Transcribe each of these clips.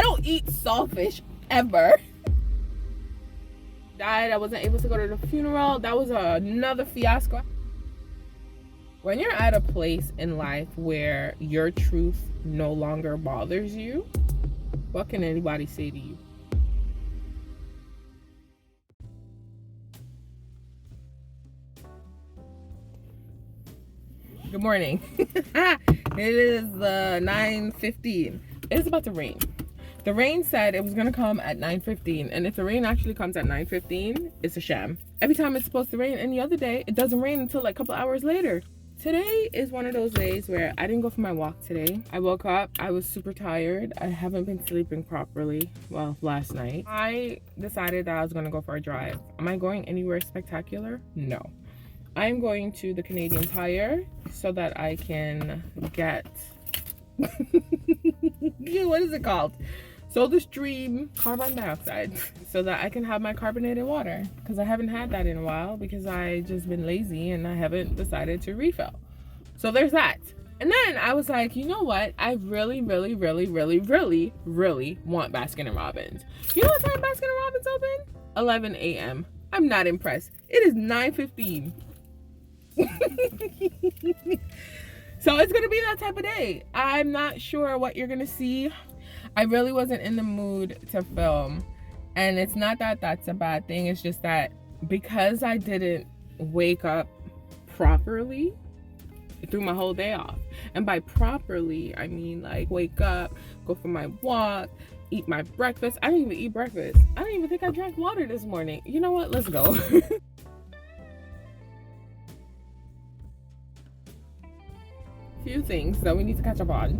don't eat saltfish ever. Died. I wasn't able to go to the funeral. That was another fiasco. When you're at a place in life where your truth no longer bothers you, what can anybody say to you? Good morning. It is 9:15. It's about to rain. The rain said it was going to come at 9:15, and if the rain actually comes at 9:15, it's a sham. Every time it's supposed to rain any other day, it doesn't rain until like a couple hours later. Today is one of those days where I didn't go for my walk today. I woke up, I was super tired. I haven't been sleeping properly, well, last night. I decided that I was going to go for a drive. Am I going anywhere spectacular? No. I'm going to the Canadian Tire so that I can get what is it called? SodaStream carbon dioxide so that I can have my carbonated water, because I haven't had that in a while because I just been lazy and I haven't decided to refill. So there's that. And then I was like, you know what? I really want Baskin and Robbins. You know what time Baskin and Robbins open? 11 a.m. I'm not impressed. It is 9:15. So it's gonna be that type of day. I'm not sure what you're gonna see. I really wasn't in the mood to film, and it's not that that's a bad thing. It's just that because I didn't wake up properly, it threw my whole day off. And by properly, I mean like wake up, go for my walk, eat my breakfast. I didn't even eat breakfast. I don't even think I drank water this morning. You know what? Let's go. Few things that we need to catch up on.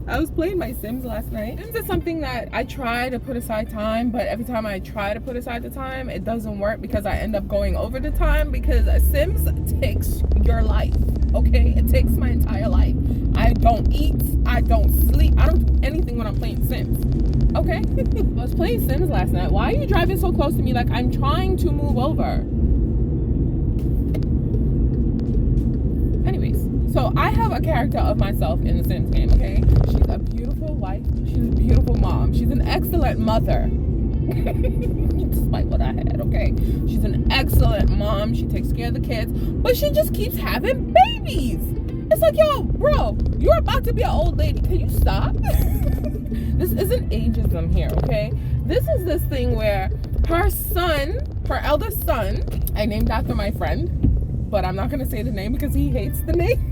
I was playing my Sims last night. Sims is something that I try to put aside time, but every time I try to put aside the time, it doesn't work because I end up going over the time, because Sims takes your life, okay? It takes my entire life. I don't eat, I don't sleep, I don't do anything when I'm playing Sims, okay? I was playing Sims last night. Why are you driving so close to me like I'm trying to move over? Anyways, so I have a character of myself in the Sims game, okay? She's a beautiful wife. She's a beautiful mom. She's an excellent mother. Despite what I had, okay? She's an excellent mom. She takes care of the kids, but she just keeps having babies. It's like, yo, bro, you're about to be an old lady. Can you stop? This isn't ageism here, okay? This is this thing where her son, her eldest son, I named after my friend, but I'm not going to say the name because he hates the name.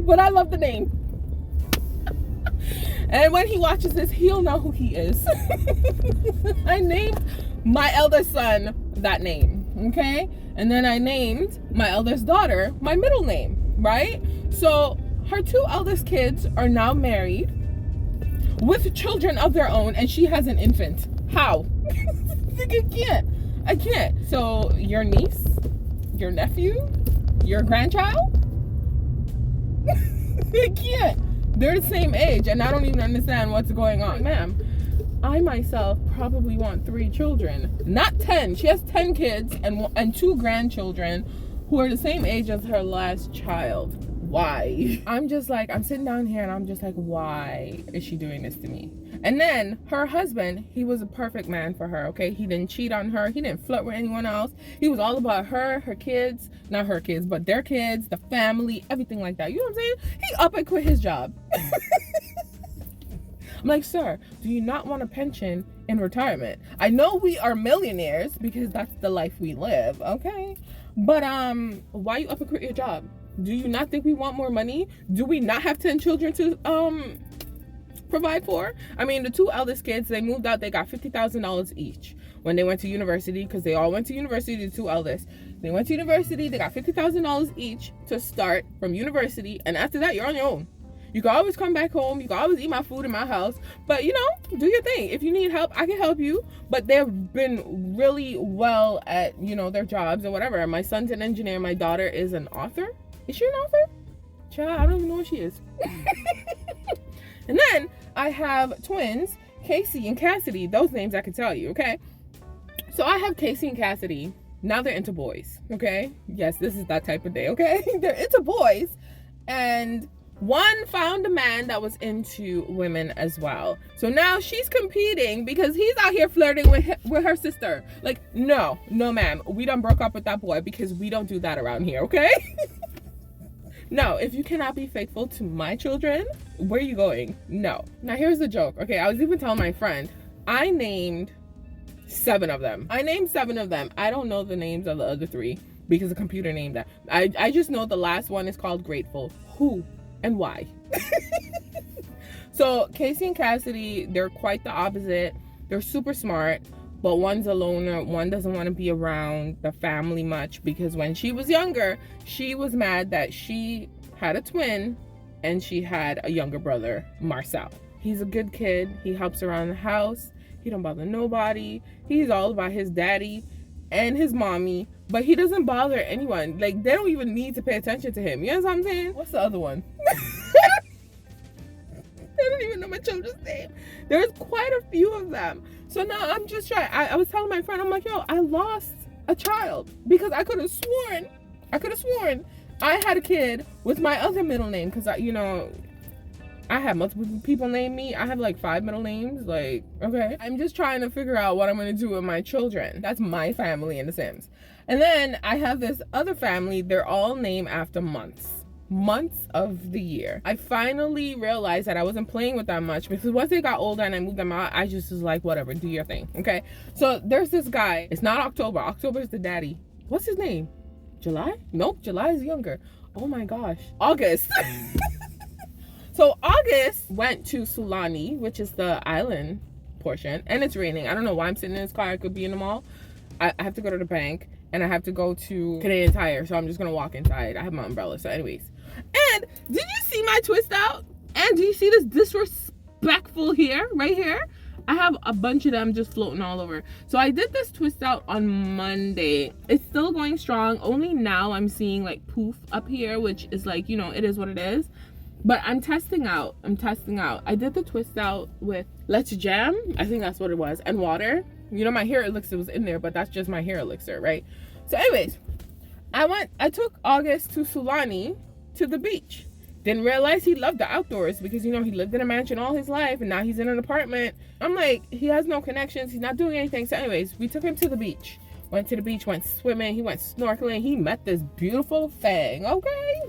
But I love the name. And when he watches this, he'll know who he is. I named my eldest son that name, okay? And then I named my eldest daughter my middle name, right? So her two eldest kids are now married with children of their own, and she has an infant. How? I can't. So your niece, your nephew, your grandchild? I can't. They're the same age, and I don't even understand what's going on. Ma'am, I myself probably want 3 children, not 10. She has 10 kids and 2 grandchildren who are the same age as her last child. Why? I'm sitting down here and I'm just like, why is she doing this to me? And then her husband, he was a perfect man for her, okay? He didn't cheat on her. He didn't flirt with anyone else. He was all about her kids, not her kids, but their kids, the family, everything like that. You know what I'm saying? He up and quit his job. I'm like, sir, do you not want a pension in retirement? I know we are millionaires because that's the life we live, okay? But why you up and quit your job? Do you not think we want more money? Do we not have 10 children to provide for? I mean, the 2 eldest kids, they moved out, they got $50,000 each when they went to university, because they all went to university, the 2 eldest. They went to university, they got $50,000 each to start from university, and after that, you're on your own. You can always come back home. You can always eat my food in my house. But, you know, do your thing. If you need help, I can help you. But they've been really well at, you know, their jobs or whatever. My son's an engineer. My daughter is an author. Is she an author? Child, I don't even know what she is. And then I have twins, Casey and Cassidy. Those names I can tell you, okay? So I have Casey and Cassidy. Now they're into boys, okay? Yes, this is that type of day, okay? They're into boys. And One found a man that was into women as well. So now she's competing because he's out here flirting with her sister. Like, no, ma'am. We done broke up with that boy because we don't do that around here, okay? No, if you cannot be faithful to my children, where are you going? No. Now here's the joke. Okay, I was even telling my friend, I named 7 of them. I don't know the names of the other 3 because the computer named that. I just know the last one is called Grateful. Who and why? So Casey and Cassidy, they're quite the opposite. They're super smart, but one's a loner. One doesn't want to be around the family much because when she was younger, she was mad that she had a twin and she had a younger brother, Marcel. He's a good kid. He helps around the house. He don't bother nobody. He's all about his daddy and his mommy, but he doesn't bother anyone. Like, they don't even need to pay attention to him. You know what I'm saying? What's the other one? I don't even know my children's name. There's quite a few of them. So now I'm just trying. I was telling my friend, I'm like, yo, I lost a child because I could have sworn I had a kid with my other middle name because I have multiple people name me. I have like 5 middle names. Like, okay. I'm just trying to figure out what I'm going to do with my children. That's my family in The Sims. And then I have this other family. They're all named after months of the year. I finally realized that I wasn't playing with that much because once they got older and I moved them out, I just was like, whatever, do your thing. Okay. So there's this guy. It's not October. October is the daddy. What's his name? July? Nope. July is younger. Oh my gosh. August. So August went to Sulani, which is the island portion, and it's raining. I don't know why I'm sitting in this car. I could be in the mall. I have to go to the bank and I have to go to Canadian Tire, so I'm just gonna walk inside. I have my umbrella. So anyways, and did you see my twist out? And do you see this disrespectful here, right here? I have a bunch of them just floating all over. So I did this twist out on Monday. It's still going strong. Only now I'm seeing like poof up here, which is like, it is what it is. But I'm testing out. I did the twist out with Let's Jam. I think that's what it was. And water. My hair elixir was in there, but that's just my hair elixir, right? So anyways, I took August to Sulani to the beach. Didn't realize he loved the outdoors because, he lived in a mansion all his life and now he's in an apartment. I'm like, he has no connections. He's not doing anything. So anyways, we took him to the beach. Went to the beach, went swimming. He went snorkeling. He met this beautiful thing, okay?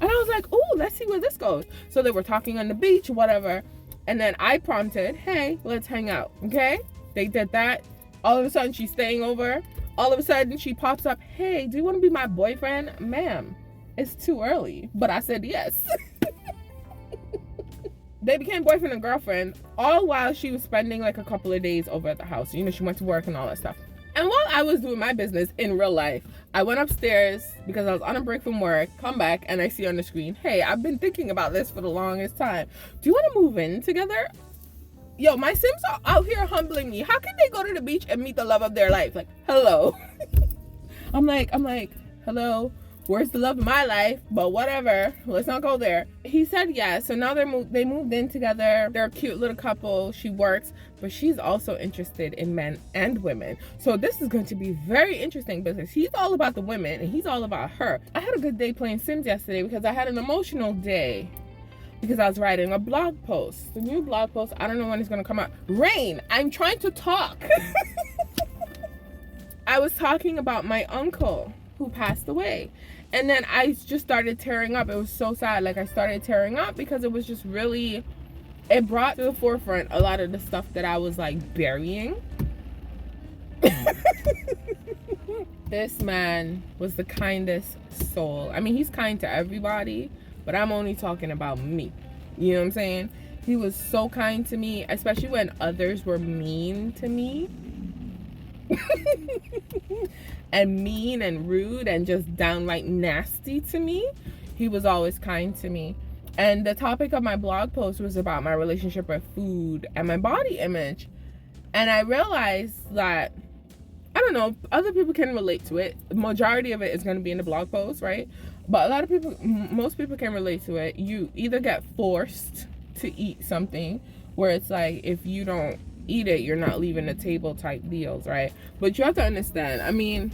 And I was like, oh, let's see where this goes. So they were talking on the beach, whatever. And then I prompted, hey, let's hang out, okay? They did that. All of a sudden, she's staying over. All of a sudden, she pops up, hey, do you want to be my boyfriend? Ma'am, it's too early. But I said yes. They became boyfriend and girlfriend, all while she was spending like a couple of days over at the house. She went to work and all that stuff. And while I was doing my business in real life, I went upstairs because I was on a break from work, come back, and I see on the screen, hey, I've been thinking about this for the longest time. Do you want to move in together? Yo, my Sims are out here humbling me. How can they go to the beach and meet the love of their life? Like, hello. I'm like, hello. Where's the love of my life? But whatever. Let's not go there. He said yes. So now they moved in together. They're a cute little couple. She works, but she's also interested in men and women. So this is going to be very interesting because he's all about the women and he's all about her. I had a good day playing Sims yesterday because I had an emotional day because I was writing a blog post. The new blog post, I don't know when it's going to come out. Rain, I'm trying to talk. I was talking about my uncle who passed away. And then I just started tearing up. It was so sad. Like, I started tearing up because it was just really, it brought to the forefront a lot of the stuff that I was like burying. This man was the kindest soul. I mean, he's kind to everybody, but I'm only talking about me. You know what I'm saying? He was so kind to me, especially when others were mean to me. And mean and rude and just downright nasty to me. He was always kind to me. And the topic of my blog post was about my relationship with food and my body image. And I realized that, I don't know, other people can relate to it. The majority of it is going to be in the blog post, right? But a lot of people, most people can relate to it. You either get forced to eat something where it's like, if you don't eat it, you're not leaving the table type deals, right? But you have to understand, I mean,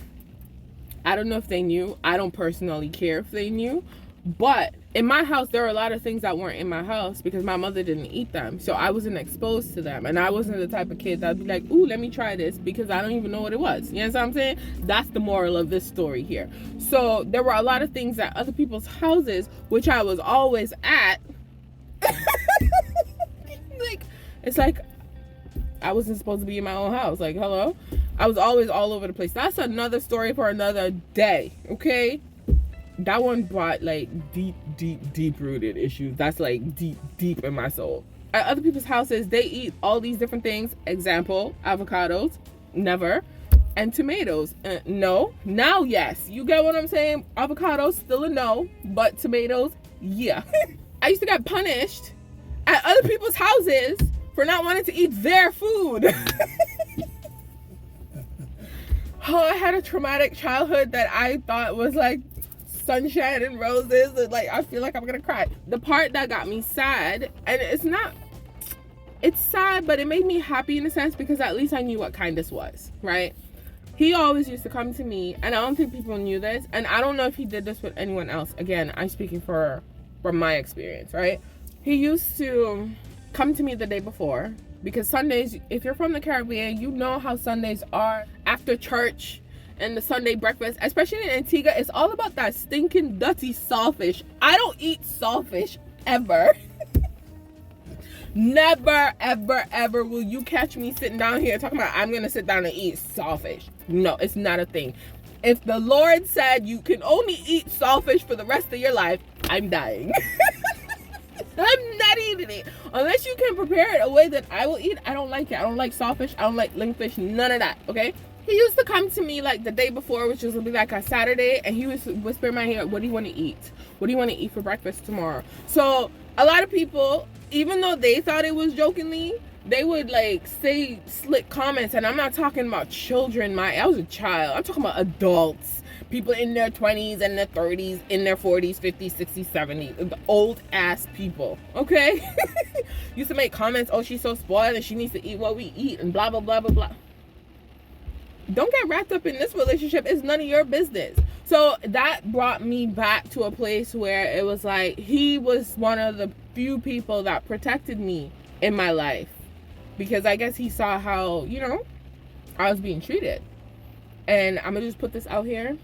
I don't know if they knew. I don't personally care if they knew, but in my house, there are a lot of things that weren't in my house because my mother didn't eat them. So I wasn't exposed to them. And I wasn't the type of kid that'd be like, ooh, let me try this because I don't even know what it was. You know what I'm saying? That's the moral of this story here. So there were a lot of things at other people's houses, which I was always at. Like, it's like I wasn't supposed to be in my own house. Like, hello? I was always all over the place. That's another story for another day, okay? That one brought like deep rooted issues. That's like deep in my soul. At other people's houses, they eat all these different things. Example, avocados, never. And tomatoes, no. Now, yes. You get what I'm saying? Avocados, still a no. But tomatoes, yeah. I used to get punished at other people's houses for not wanting to eat their food. Oh, I had a traumatic childhood that I thought was like sunshine and roses, and like I feel like I'm gonna cry. The part that got me sad, and it's sad, but it made me happy in a sense because at least I knew what kindness was, right? He always used to come to me, and I don't think people knew this, and I don't know if he did this with anyone else. Again, I'm speaking from my experience, right? He used to come to me the day before, because Sundays, if you're from the Caribbean, you know how Sundays are after church and the Sunday breakfast, especially in Antigua. It's all about that stinking dirty saltfish. I don't eat saltfish ever. Never, ever will you catch me sitting down here talking about I'm gonna sit down and eat saltfish. No, it's not a thing. If the Lord said you can only eat saltfish for the rest of your life, I'm dying. I'm not eating it. Unless you can prepare it a way that I will eat, I don't like it. I don't like saltfish. I don't like lingfish. None of that, okay? He used to come to me like the day before, which was be like a Saturday, and he was whisper in my ear, what do you want to eat? What do you want to eat for breakfast tomorrow? So a lot of people, even though they thought it was jokingly, they would like say slick comments. And I'm not talking about children. I was a child. I'm talking about adults. People in their 20s and their 30s, in their 40s, 50s, 60s, 70s. The old ass people, okay? Used to make comments, oh, she's so spoiled and she needs to eat what we eat and blah, blah, blah, blah, blah. Don't get wrapped up in this relationship. It's none of your business. So that brought me back to a place where it was like he was one of the few people that protected me in my life. Because I guess he saw how, you know, I was being treated. And I'm going to just put this out here.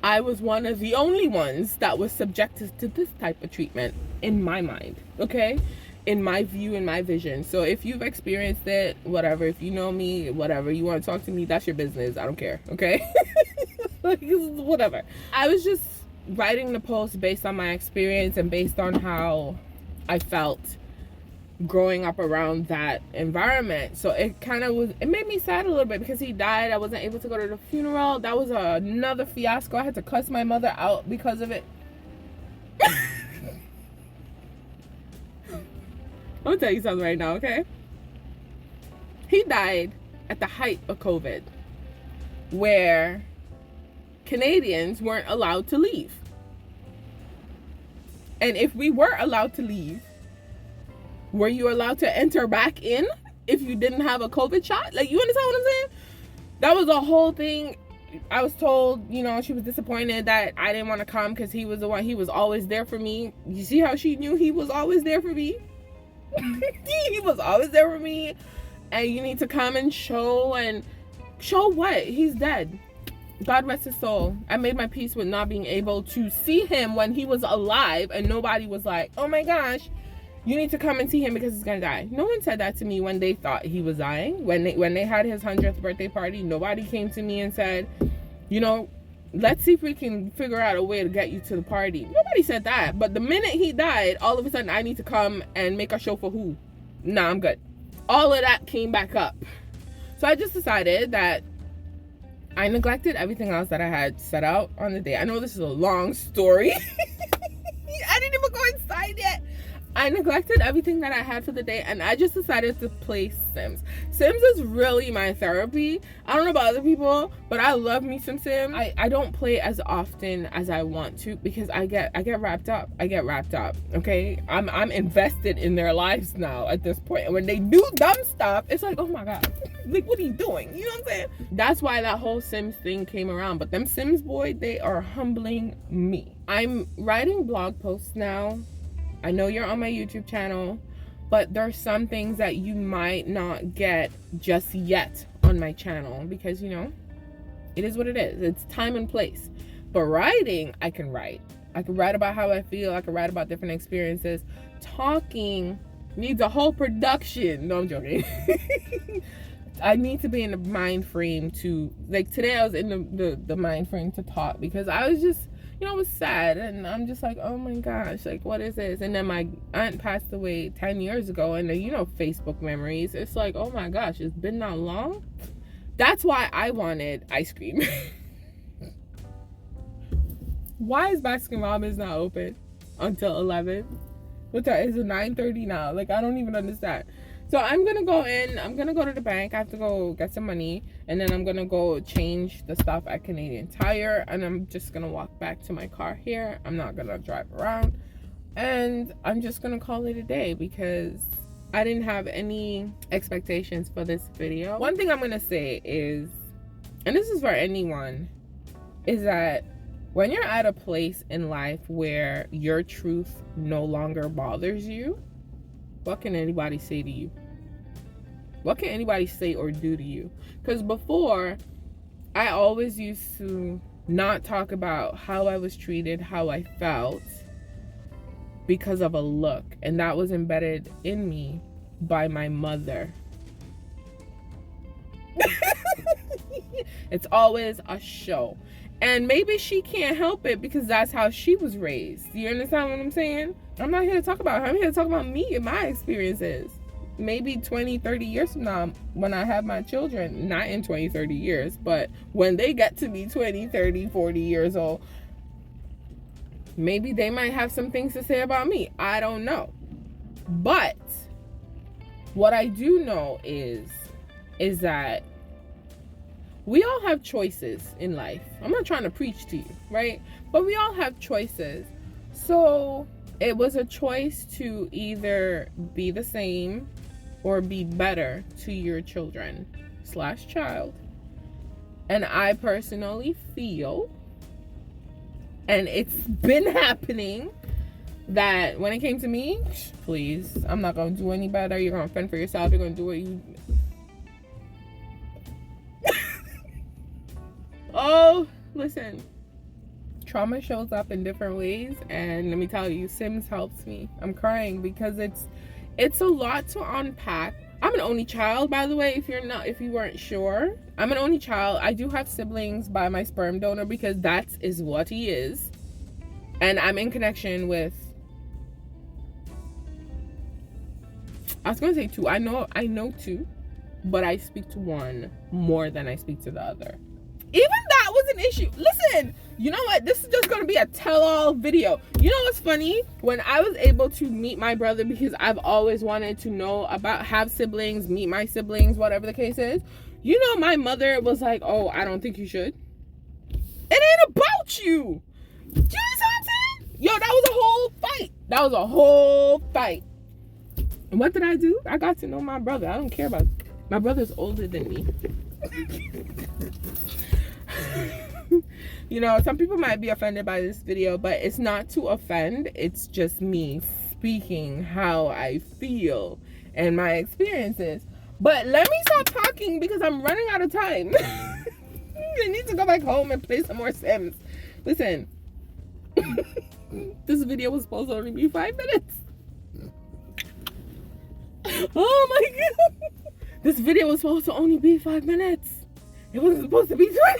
I was one of the only ones that was subjected to this type of treatment in my mind, okay? In my view, in my vision. So if you've experienced it, whatever, if you know me, whatever, you want to talk to me, that's your business. I don't care, okay? Like, whatever. I was just writing the post based on my experience and based on how I felt growing up around that environment. So it made me sad a little bit because he died. I wasn't able to go to the funeral. That was another fiasco. I had to cuss my mother out because of it. I'm gonna tell you something right now, okay? He died at the height of COVID, where Canadians weren't allowed to leave. And if we were allowed to leave, were you allowed to enter back in if you didn't have a COVID shot? Like, you understand what I'm saying? That was a whole thing. I was told, you know, she was disappointed that I didn't want to come because he was the one, he was always there for me. You see how she knew he was always there for me? He was always there for me. And you need to come and show what? He's dead. God rest his soul. I made my peace with not being able to see him when he was alive, and nobody was like, oh my gosh, you need to come and see him because he's gonna die. No one said that to me when they thought he was dying. When they had his 100th birthday party, nobody came to me and said, you know, let's see if we can figure out a way to get you to the party. Nobody said that. But the minute he died, all of a sudden I need to come and make a show for who? Nah, I'm good. All of that came back up. So I just decided that I neglected everything else that I had set out on the day. I know this is a long story. I didn't even go inside yet. I neglected everything that I had for the day, and I just decided to play Sims. Sims is really my therapy. I don't know about other people, but I love me some Sims. I don't play as often as I want to because I get wrapped up. Okay, I'm invested in their lives now at this point, and when they do dumb stuff, it's like, oh my god, like, what are you doing? You know what I'm saying? That's why that whole Sims thing came around. But them Sims, boy, they are humbling me. I'm writing blog posts now. I know you're on my YouTube channel, but there's some things that you might not get just yet on my channel because, you know, it is what it is. It's time and place. But writing, I can write. I can write about how I feel. I can write about different experiences. Talking needs a whole production. No, I'm joking. I need to be in the mind frame to, like, today I was in the mind frame to talk because I was just, you know, it was sad, and I'm just like, oh my gosh, like, what is this? And then my aunt passed away 10 years ago, and then, you know, Facebook memories. It's like, oh my gosh, it's been that long? That's why I wanted ice cream. Why is Baskin Robbins not open until 11? What time is it? 9:30 now? Like, I don't even understand. So I'm gonna go in, I'm gonna go to the bank. I have to go get some money, and then I'm gonna go change the stuff at Canadian Tire, and I'm just gonna walk back to my car here. I'm not gonna drive around, and I'm just gonna call it a day because I didn't have any expectations for this video. One thing I'm gonna say is, and this is for anyone, is that when you're at a place in life where your truth no longer bothers you, what can anybody say to you? What can anybody say or do to you? Because before, I always used to not talk about how I was treated, how I felt, because of a look. And that was embedded in me by my mother. It's always a show. And maybe she can't help it because that's how she was raised. Do you understand what I'm saying? I'm not here to talk about her. I'm here to talk about me and my experiences. Maybe 20, 30 years from now, when I have my children, not in 20, 30 years, but when they get to be 20, 30, 40 years old, maybe they might have some things to say about me. I don't know. But what I do know is that we all have choices in life. I'm not trying to preach to you, right? But we all have choices. So it was a choice to either be the same or be better to your children / child. And I personally feel, and it's been happening, that when it came to me, please, I'm not going to do any better. You're going to fend for yourself. You're going to do what you... Oh, listen, trauma shows up in different ways, and let me tell you, Sims helps me. I'm crying because it's a lot to unpack. I'm an only child, by the way, if you weren't sure. I'm an only child. I do have siblings by my sperm donor because that is what he is. And I'm in connection with, I was going to say 2. I know 2, but I speak to one more than I speak to the other. Even that was an issue. Listen, you know what? This is just going to be a tell-all video. You know what's funny? When I was able to meet my brother, because I've always wanted to know about, have siblings, meet my siblings, whatever the case is. You know, my mother was like, oh, I don't think you should. It ain't about you. Do you understand what I'm saying? Yo, that was a whole fight. That was a whole fight. And what did I do? I got to know my brother. I don't care about, my brother's older than me. You know, some people might be offended by this video, but it's not to offend. It's just me speaking how I feel and my experiences. But let me stop talking because I'm running out of time. I need to go back home and play some more Sims. Listen, this video was supposed to only be 5 minutes. Oh my god. This video was supposed to only be 5 minutes. It wasn't supposed to be 20 minutes.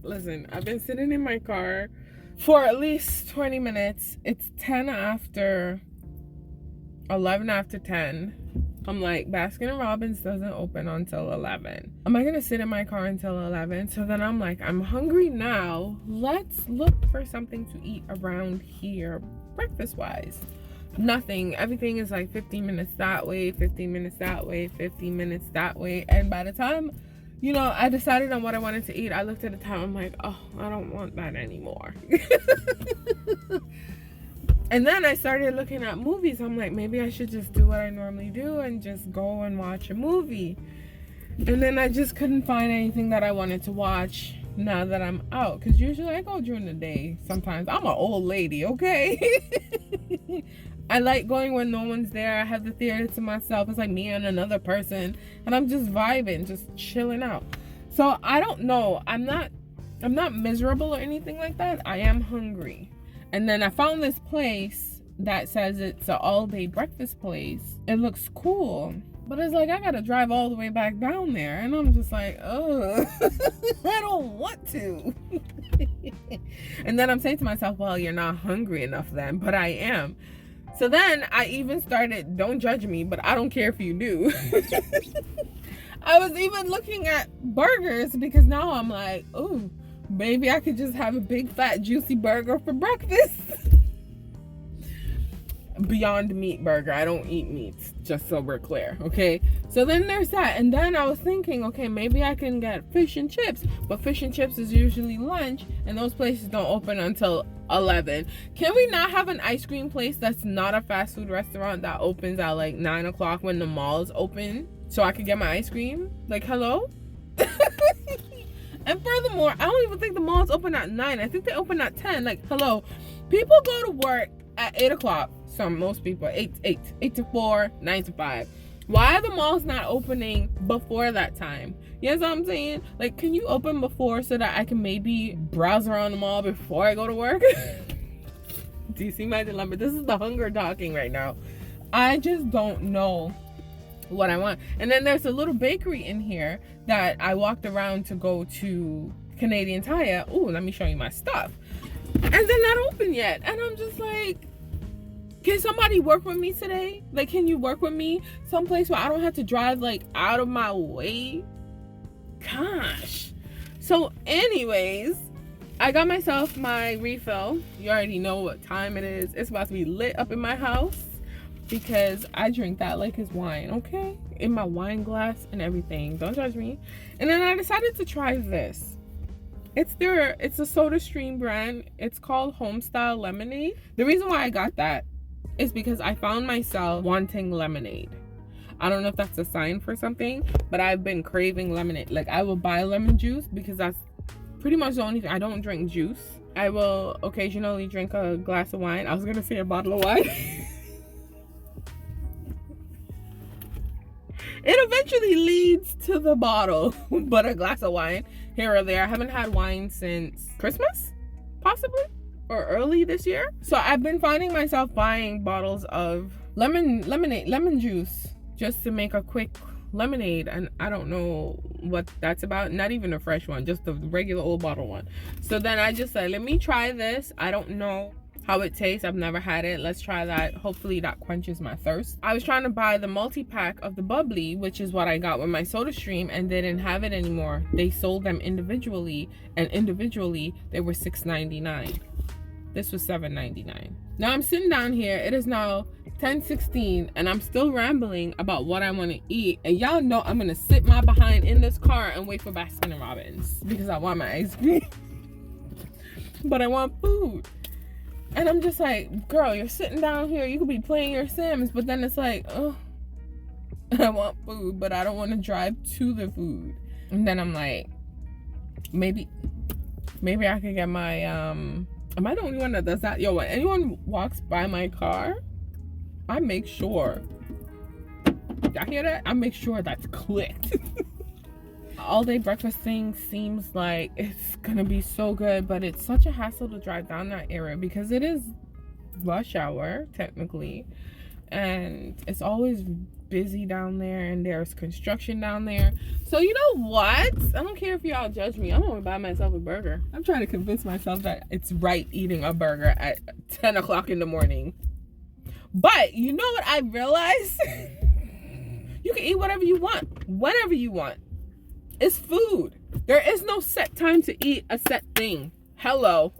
Listen, I've been sitting in my car for at least 20 minutes. It's 11 after 10. I'm like, Baskin & Robbins doesn't open until 11. Am I gonna sit in my car until 11? So then I'm like, I'm hungry now. Let's look for something to eat around here, breakfast-wise. Nothing. Everything is like 15 minutes that way, 15 minutes that way, 15 minutes that way. And by the time, you know, I decided on what I wanted to eat, I looked at the time. I'm like, oh, I don't want that anymore. And then I started looking at movies. I'm like, maybe I should just do what I normally do and just go and watch a movie. And then I just couldn't find anything that I wanted to watch now that I'm out. Because usually I go during the day sometimes. I'm an old lady, okay? I like going when no one's there. I have the theater to myself. It's like me and another person. And I'm just vibing, just chilling out. So I don't know. I'm not miserable or anything like that. I am hungry. And then I found this place that says it's an all-day breakfast place. It looks cool. But it's like, I gotta drive all the way back down there. And I'm just like, oh, I don't want to. And then I'm saying to myself, well, you're not hungry enough then. But I am. So then I even started, don't judge me, but I don't care if you do. I was even looking at burgers because now I'm like, oh, maybe I could just have a big fat juicy burger for breakfast. Beyond Meat burger. I don't eat meats, just so we're clear, okay? So then there's that. And then I was thinking, okay, maybe I can get fish and chips. But fish and chips is usually lunch, and those places don't open until 11. Can we not have an ice cream place that's not a fast food restaurant that opens at like 9 o'clock when the mall is open so I could get my ice cream? Like, hello? And furthermore, I don't even think the malls open at 9. I think they open at 10. Like, hello. People go to work at 8 o'clock. Most people, 8 to 4, 9 to 5. Why are the malls not opening before that time? You know what I'm saying? Like, can you open before so that I can maybe browse around the mall before I go to work? Do you see my dilemma? This is the hunger talking right now. I just don't know what I want. And then there's a little bakery in here that I walked around to go to Canadian Tire. Ooh, let me show you my stuff. And they're not open yet. And I'm just like, can somebody work with me today? Like, can you work with me someplace where I don't have to drive like out of my way? Gosh. So anyways, I got myself my refill. You already know what time it is. It's about to be lit up in my house because I drink that like it's wine, okay? In my wine glass and everything. Don't judge me. And then I decided to try this. It's a SodaStream brand. It's called Homestyle Lemonade. The reason why I got that is because I found myself wanting lemonade. I don't know if that's a sign for something, but I've been craving lemonade. Like, I will buy lemon juice because that's pretty much the only thing. I don't drink juice. I will occasionally drink a glass of wine. I was gonna say a bottle of wine. It eventually leads to the bottle, but a glass of wine here or there. I haven't had wine since Christmas, possibly, or early this year. So I've been finding myself buying bottles of lemon juice just to make a quick lemonade, and I don't know what that's about. Not even a fresh one, just the regular old bottle one. So then I just said, let me try this. I don't know how it tastes. I've never had it. Let's try that. Hopefully that quenches my thirst. I was trying to buy the multi-pack of the bubbly, which is what I got with my SodaStream, and they didn't have it anymore. They sold them individually, and individually they were $6.99. This was $7.99. Now I'm sitting down here. It is now 10:16, and I'm still rambling about what I want to eat. And y'all know I'm gonna sit my behind in this car and wait for Baskin & Robbins because I want my ice cream. But I want food. And I'm just like, girl, you're sitting down here. You could be playing your Sims, but then it's like, oh, I want food, but I don't want to drive to the food. And then I'm like, maybe I could get my am I the only one that does that? Yo, when anyone walks by my car, I make sure. Y'all hear that? I make sure that's clicked. All day breakfast thing seems like it's gonna be so good, but it's such a hassle to drive down that area because it is rush hour technically, and it's always busy down there and there's construction down there. So you know what? I don't care if y'all judge me. I'm gonna buy myself a burger. I'm trying to convince myself that it's right eating a burger at 10 o'clock in the morning. But you know what I realized? You can eat whatever you want, whenever you want. It's food. There is no set time to eat a set thing. Hello.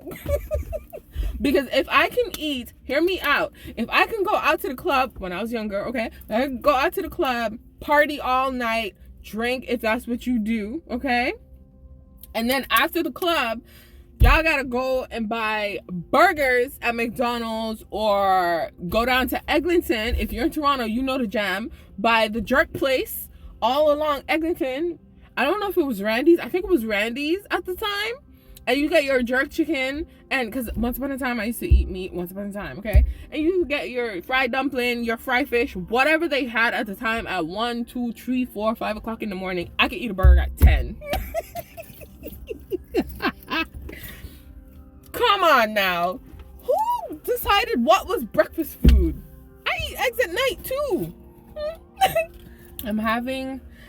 Because if I can eat, hear me out. If I can go out to the club when I was younger, okay? I can go out to the club, party all night, drink if that's what you do, okay? And then after the club, y'all gotta go and buy burgers at McDonald's or go down to Eglinton. If you're in Toronto, you know the jam. Buy the jerk place all along Eglinton. I don't know if it was Randy's. I think it was Randy's at the time. And you get your jerk chicken, and because once upon a time I used to eat meat once upon a time, okay? And you get your fried dumpling, your fried fish, whatever they had at the time at 1, 2, 3, 4, 5 o'clock in the morning. I could eat a burger at 10. Come on now. Who decided what was breakfast food? I eat eggs at night too.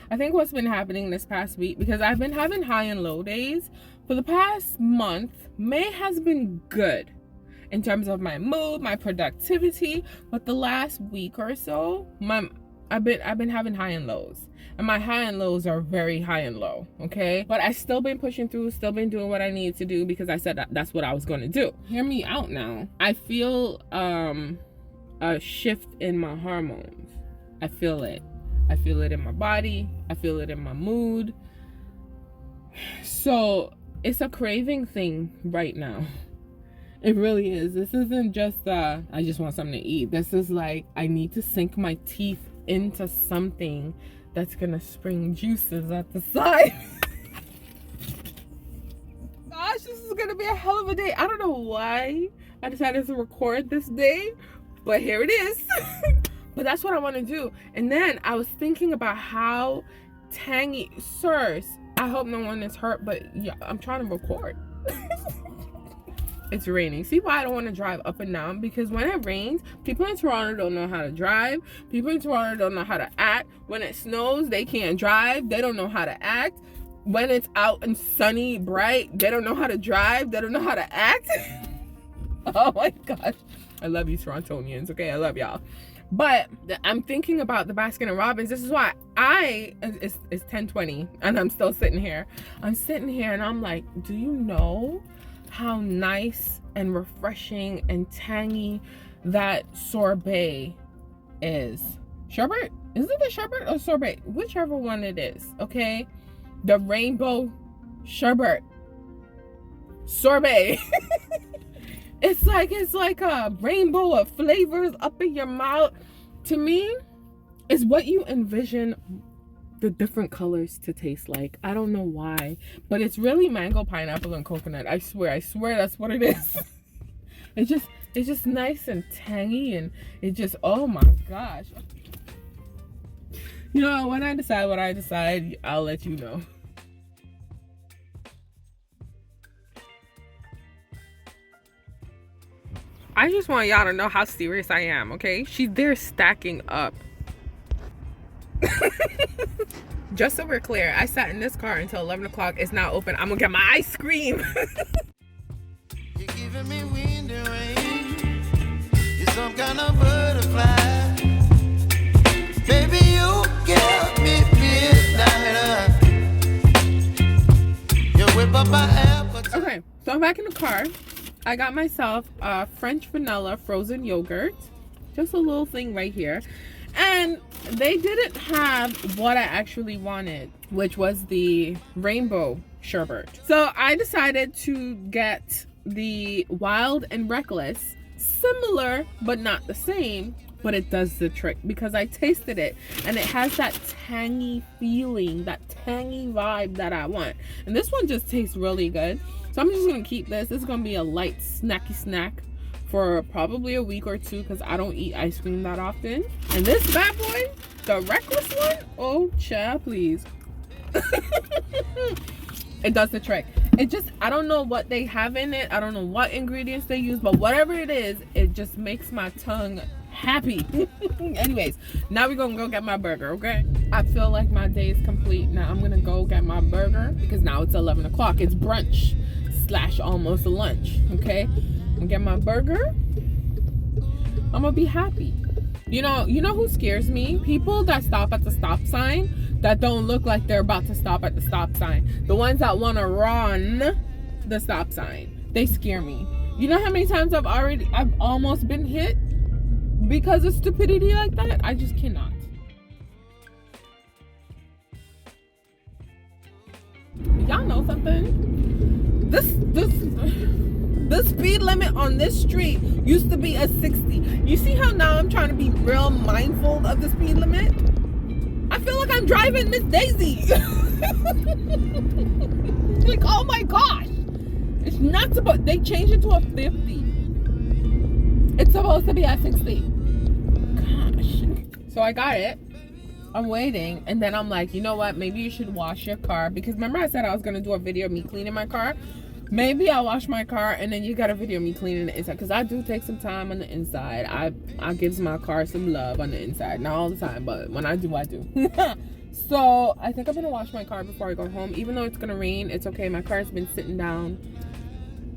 I think what's been happening this past week, because I've been having high and low days. For the past month, May has been good in terms of my mood, my productivity, but the last week or so, I've been having high and lows. And my high and lows are very high and low, okay? But I still been pushing through, still been doing what I need to do because I said that's what I was going to do. Hear me out now. I feel a shift in my hormones. I feel it. I feel it in my body. I feel it in my mood. So it's a craving thing right now. It really is. This isn't just I just want something to eat. This is like I need to sink my teeth into something that's gonna spring juices at the side. Gosh, this is gonna be a hell of a day. I don't know why I decided to record this day, but here it is. But that's what I want to do. And then I was thinking about how tangy, sirs, I hope no one is hurt, but yeah, I'm trying to record. It's raining. See why I don't want to drive up and down? Because when it rains, people in Toronto don't know how to drive. People in Toronto don't know how to act. When it snows, they can't drive. They don't know how to act. When it's out and sunny, bright, they don't know how to drive. They don't know how to act. Oh my gosh. I love you, Torontonians. Okay, I love y'all. But I'm thinking about the Baskin & Robbins. This is why it's 10:20 and I'm still sitting here. I'm sitting here and I'm like, do you know how nice and refreshing and tangy that sorbet is? Sherbet? Is it the sherbet or sorbet? Whichever one it is, okay? The rainbow sherbet. Sorbet. It's like a rainbow of flavors up in your mouth. To me, it's what you envision the different colors to taste like. I don't know why, but it's really mango, pineapple, and coconut. I swear that's what it is. It's just nice and tangy, and it just, oh my gosh. You know, when I decide what I decide, I'll let you know. I just want y'all to know how serious I am, okay? They're stacking up. Just so we're clear, I sat in this car until 11 o'clock. It's now open. I'm gonna get my ice cream. You're giving me wind and rain. You're some kind of butterfly. Baby, you give me midnight. You whip up my appetite. Okay, so I'm back in the car. I got myself French vanilla frozen yogurt. Just a little thing right here. And they didn't have what I actually wanted, which was the rainbow sherbet. So I decided to get the Wild and Reckless. Similar, but not the same. But it does the trick because I tasted it. And it has that tangy feeling, that tangy vibe that I want. And this one just tastes really good. So I'm just going to keep this. This is going to be a light snacky snack for probably a week or two because I don't eat ice cream that often. And this bad boy, the Reckless one, oh, child, please. It does the trick. It just, I don't know what they have in it. I don't know what ingredients they use, but whatever it is, it just makes my tongue happy. Anyways, now we're gonna go get my burger, okay? I feel like my day is complete. Now I'm gonna go get my burger because now it's 11 o'clock. It's brunch / almost a lunch, okay? I'm gonna get my burger. I'm gonna be happy. You know who scares me? People that stop at the stop sign that don't look like they're about to stop at the stop sign. The ones that want to run the stop sign. They scare me. You know how many times I've almost been hit because of stupidity like that? I just cannot. Y'all know something? The speed limit on this street used to be a 60. You see how now I'm trying to be real mindful of the speed limit? I feel like I'm driving Miss Daisy. Like, oh my gosh. It's not supposed, they changed it to a 50. It's supposed to be at 60. Gosh. So I got it. I'm waiting, and then I'm like, you know what? Maybe you should wash your car, because remember I said I was gonna do a video of me cleaning my car. Maybe I'll wash my car, and then you got a video of me cleaning the inside, because I do take some time on the inside. I gives my car some love on the inside, not all the time, but when I do, I do. So I think I'm gonna wash my car before I go home. Even though it's gonna rain, it's okay. My car's been sitting down,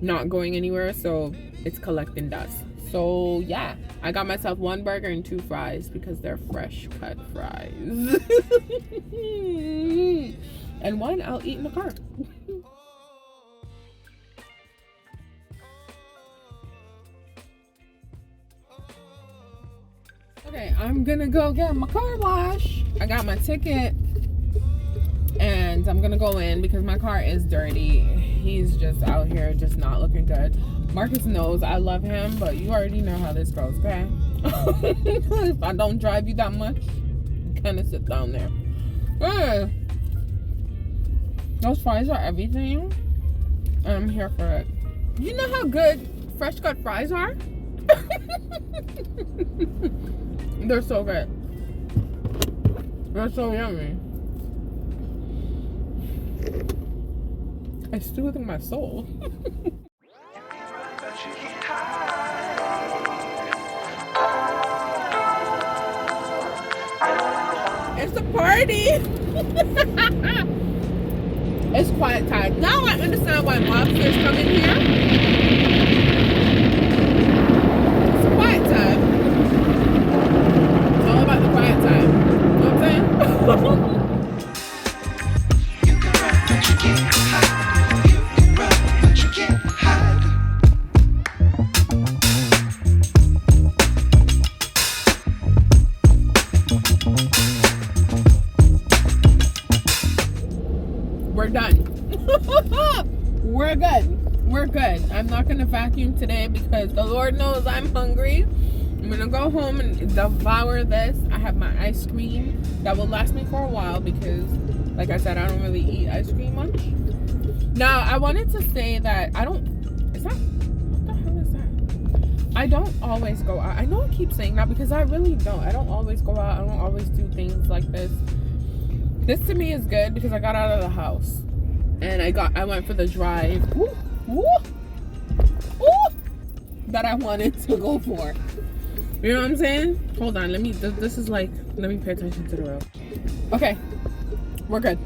not going anywhere, so it's collecting dust. So yeah, I got myself 1 burger and 2 fries because they're fresh cut fries. And 1 I'll eat in the car. Okay, I'm gonna go get my car wash. I got my ticket and I'm gonna go in because my car is dirty. He's just out here just not looking good. Marcus knows I love him, but you already know how this goes, okay? If I don't drive you that much, you kind of sit down there. Those fries are everything. I'm here for it. You know how good fresh cut fries are? They're so good. They're so yummy. It's soothing my soul. It's a party. It's quiet time. Now I understand why mobsters come in here. It's a quiet time. It's all about the quiet time. You know what I'm saying? We're done. We're good. We're good. I'm not gonna vacuum today because the Lord knows I'm hungry. I'm gonna go home and devour this. I have my ice cream that will last me for a while because, like I said, I don't really eat ice cream much. Now, I wanted to say that I don't. Is that? What the hell is that? I don't always go out. I know I keep saying that because I really don't. I don't always go out. I don't always do things like this. This to me is good because I got out of the house and I went for the drive that I wanted to go for. You know what I'm saying? Hold on, let me pay attention to the road. Okay, we're good.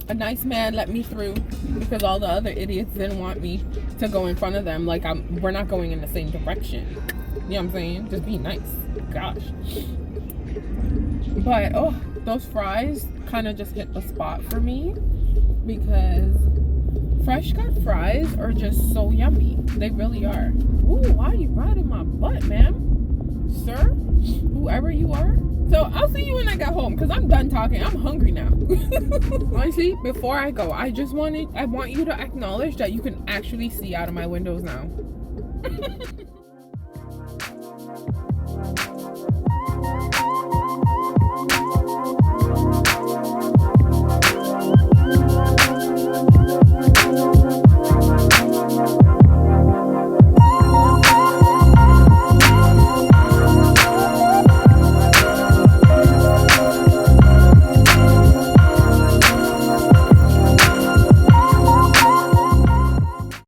A nice man let me through because all the other idiots didn't want me to go in front of them. Like we're not going in the same direction. You know what I'm saying? Just be nice. Gosh. But those fries kind of just hit the spot for me because fresh cut fries are just so yummy. They really are. Ooh, why are you riding my butt, ma'am? Sir? Whoever you are? So I'll see you when I get home because I'm done talking. I'm hungry now. Honestly, before I go, I want you to acknowledge that you can actually see out of my windows now.